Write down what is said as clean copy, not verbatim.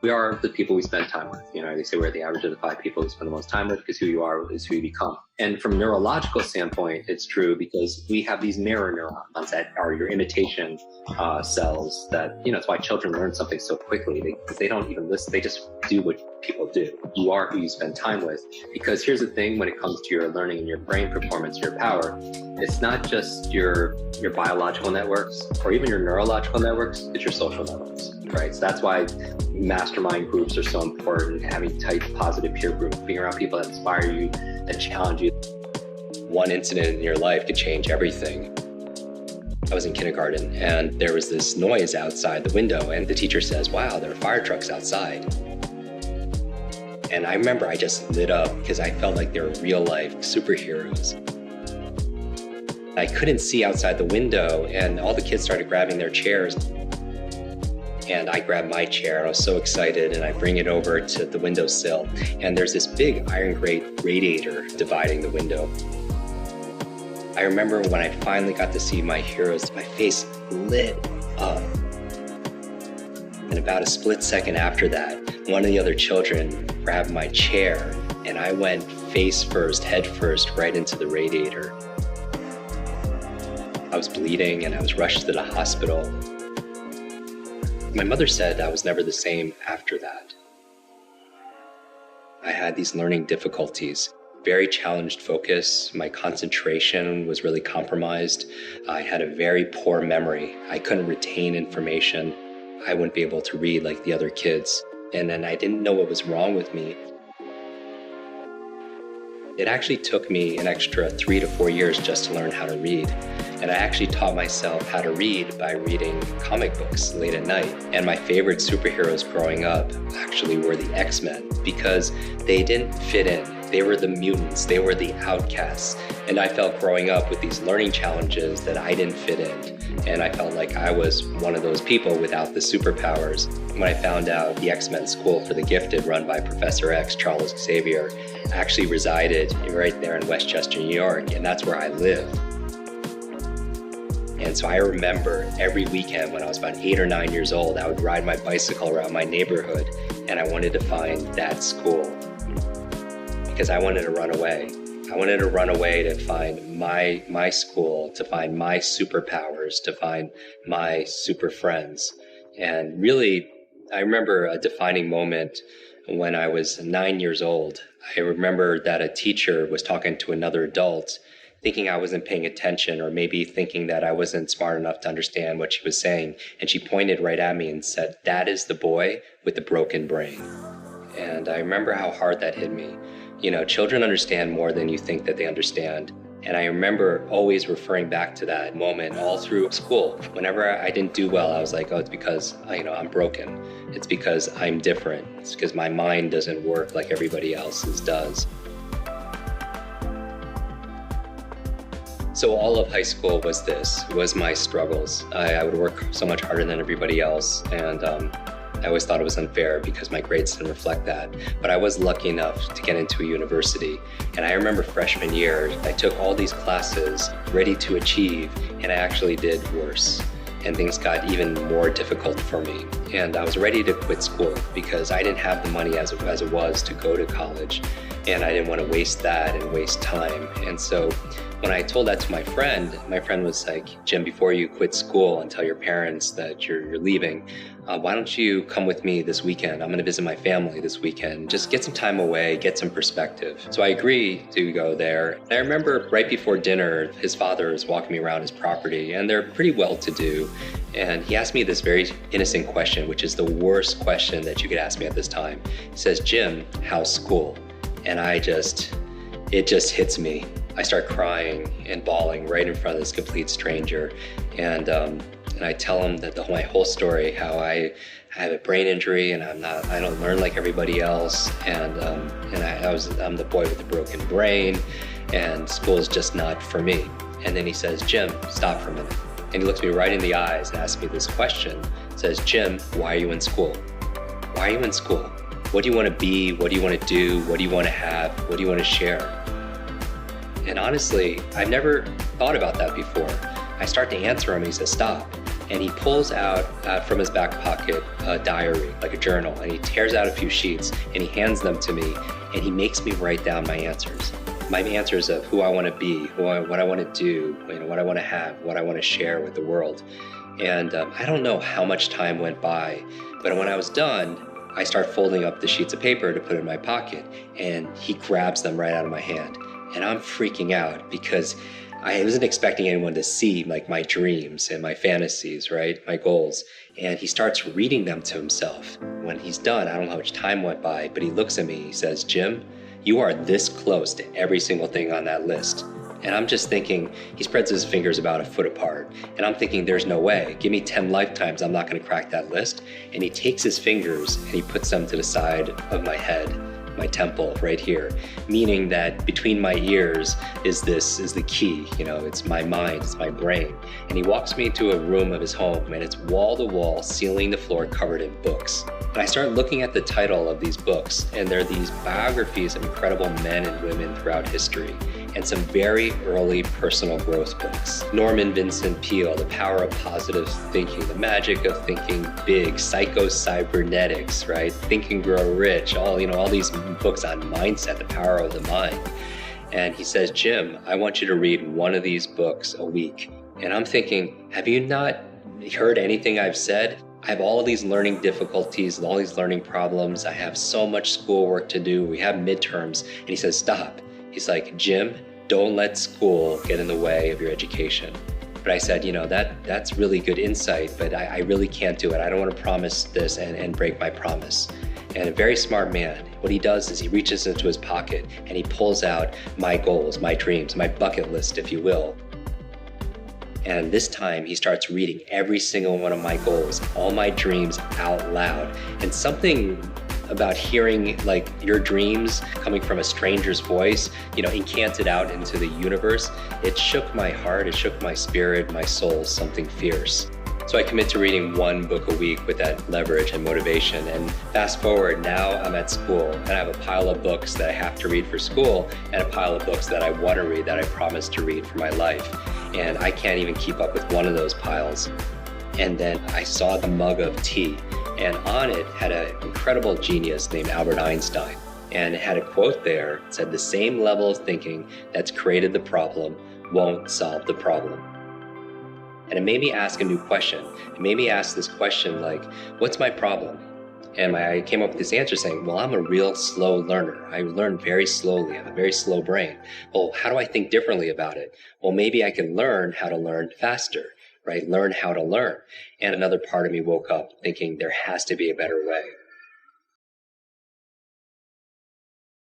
We are the people we spend time with. They say we're the average of the 5 people we spend the most time with, because who you are is who you become. And from a neurological standpoint, it's true because we have these mirror neurons that are your imitation cells that, it's why children learn something so quickly. They don't even listen. They just do what people do. You are who you spend time with. Because here's the thing, when it comes to your learning and your brain performance, your power, it's not just your biological networks or even your neurological networks, it's your social networks, right? So that's why mastermind groups are so important, having tight, positive peer groups, being around people that inspire you, that challenge you. One incident in your life could change everything. I was in kindergarten and there was this noise outside the window and the teacher says, "Wow, there are fire trucks outside." And I remember I just lit up because I felt like they were real life superheroes. I couldn't see outside the window and all the kids started grabbing their chairs. And I grabbed my chair and I was so excited and I bring it over to the windowsill and there's this big iron grate radiator dividing the window. I remember when I finally got to see my heroes, my face lit up. And about a split second after that, one of the other children grabbed my chair and I went face first, head first, right into the radiator. I was bleeding and I was rushed to the hospital. My mother said I was never the same after that. I had these learning difficulties, very challenged focus. My concentration was really compromised. I had a very poor memory. I couldn't retain information. I wouldn't be able to read like the other kids. And then I didn't know what was wrong with me. It actually took me an extra 3 to 4 years just to learn how to read. And I actually taught myself how to read by reading comic books late at night. And my favorite superheroes growing up actually were the X-Men because they didn't fit in. They were the mutants, they were the outcasts. And I felt growing up with these learning challenges that I didn't fit in. And I felt like I was one of those people without the superpowers. When I found out the X-Men School for the Gifted run by Professor X, Charles Xavier, actually resided right there in Westchester, New York, and that's where I lived. And so I remember every weekend when I was about 8 or 9 years old, I would ride my bicycle around my neighborhood and I wanted to find that school because I wanted to run away. I wanted to run away to find my school, to find my superpowers, to find my super friends. And really, I remember a defining moment when I was 9 years old. I remember that a teacher was talking to another adult thinking I wasn't paying attention or maybe thinking that I wasn't smart enough to understand what she was saying. And she pointed right at me and said, "That is the boy with the broken brain." And I remember how hard that hit me. Children understand more than you think that they understand. And I remember always referring back to that moment all through school. Whenever I didn't do well, I was like, oh, it's because, I'm broken. It's because I'm different. It's because my mind doesn't work like everybody else's does. So all of high school was my struggles. I would work so much harder than everybody else. And I always thought it was unfair because my grades didn't reflect that. But I was lucky enough to get into a university. And I remember freshman year, I took all these classes ready to achieve, and I actually did worse. And things got even more difficult for me. And I was ready to quit school because I didn't have the money as it was to go to college. And I didn't want to waste that and waste time. And so when I told that to my friend was like, "Jim, before you quit school and tell your parents that you're leaving, why don't you come with me this weekend? I'm going to visit my family this weekend. Just get some time away, get some perspective." So I agreed to go there. And I remember right before dinner, his father was walking me around his property, and they're pretty well-to-do. And he asked me this very innocent question, which is the worst question that you could ask me at this time. He says, "Jim, how's school?" And it just hits me. I start crying and bawling right in front of this complete stranger. And I tell him that my whole story, how I have a brain injury and I don't learn like everybody else. And I'm the boy with the broken brain and school is just not for me. And then he says, "Jim, stop for a minute." And he looks me right in the eyes and asks me this question. He says, "Jim, why are you in school? Why are you in school? What do you want to be? What do you want to do? What do you want to have? What do you want to share?" And honestly, I've never thought about that before. I start to answer him, he says, "Stop." and he pulls out from his back pocket a diary, like a journal, and he tears out a few sheets and he hands them to me, and he makes me write down my answers of who I want to be, what I want to do, what I want to have, what I want to share with the world. And I don't know how much time went by, but when I was done, I start folding up the sheets of paper to put in my pocket, and he grabs them right out of my hand. And I'm freaking out because I wasn't expecting anyone to see like my dreams and my fantasies, right? My goals. And he starts reading them to himself. When he's done, I don't know how much time went by, but he looks at me, he says, "Jim, you are this close to every single thing on that list." And I'm just thinking, he spreads his fingers about a foot apart. And I'm thinking, there's no way. Give me 10 lifetimes, I'm not gonna crack that list. And he takes his fingers and he puts them to the side of my head, my temple right here, meaning that between my ears is the key, it's my mind, it's my brain. And he walks me into a room of his home, and it's wall to wall, ceiling to floor, covered in books. And I start looking at the title of these books, and they're these biographies of incredible men and women throughout history, and some very early personal growth books. Norman Vincent Peale, The Power of Positive Thinking, The Magic of Thinking Big, Psycho-Cybernetics, right? Think and Grow Rich, all these books on mindset, the power of the mind. And he says, "Jim, I want you to read one of these books a week." And I'm thinking, have you not heard anything I've said? I have all these learning difficulties and all these learning problems. I have so much schoolwork to do. We have midterms. And he says, "Stop." He's like, "Jim, don't let school get in the way of your education." But I said, that's really good insight, but I really can't do it. I don't want to promise this and break my promise. And a very smart man, what he does is he reaches into his pocket and he pulls out my goals, my dreams, my bucket list, if you will. And this time he starts reading every single one of my goals, all my dreams out loud. And something about hearing like your dreams coming from a stranger's voice, incanted out into the universe, it shook my heart, it shook my spirit, my soul, something fierce. So I commit to reading one book a week with that leverage and motivation. And fast forward, now I'm at school and I have a pile of books that I have to read for school and a pile of books that I want to read, that I promised to read for my life. And I can't even keep up with one of those piles. And then I saw the mug of tea, and on it had an incredible genius named Albert Einstein. And it had a quote there that said, "The same level of thinking that's created the problem won't solve the problem." And it made me ask a new question. It made me ask this question like, what's my problem? And I came up with this answer saying, well, I'm a real slow learner. I learn very slowly. I have a very slow brain. Well, how do I think differently about it? Well, maybe I can learn how to learn faster, right? Learn how to learn. And another part of me woke up thinking there has to be a better way.